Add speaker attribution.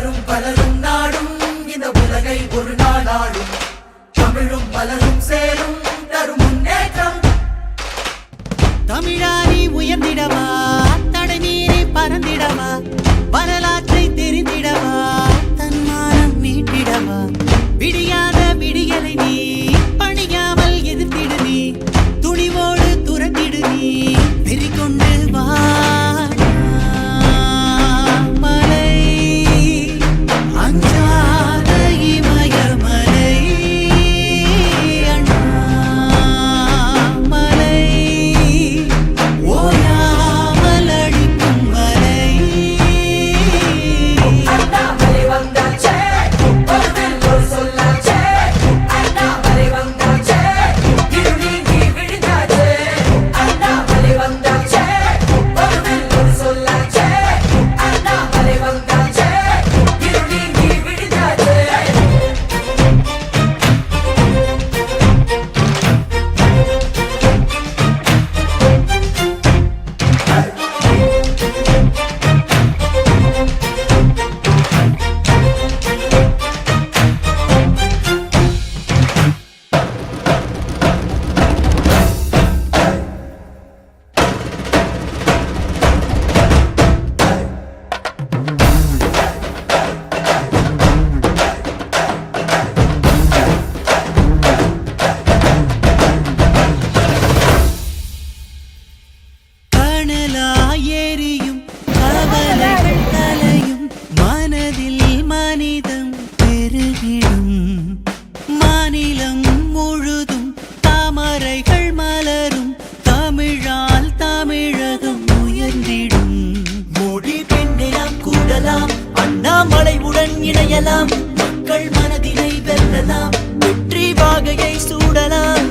Speaker 1: பலரும் பலரும் நாடும் இந்த உலகை ஒரு நாளாடும் தமிழும் பலரும் சேரும் தரும் முன்னேற்றம்.
Speaker 2: தமிழானி உயர்ந்திடவா தடை மீறி பறந்திடவா வரலாற்றை தெரிந்திடவா தன்மானம் மீட்டிடவா விடியாத விடியலை நீ பணியாமல் எதிர்த்திடு நீ துணிவோடு துரத்திடு நீ வெறி கொண்டு வா ஏரியும் கவலைகள் கலையும் மனதில் மனிதம் பெருகிடும் மாநிலம் முழுதும் தாமரைகள் மலரும் தமிழால் தமிழகம் உயர்ந்திடும் மொழி பெண்ணெல்லாம் கூடலாம் அண்ணாமலையுடன் இணையலாம் மக்கள் மனதினை வெல்லலாம் வெற்றி வாகையை சூடலாம்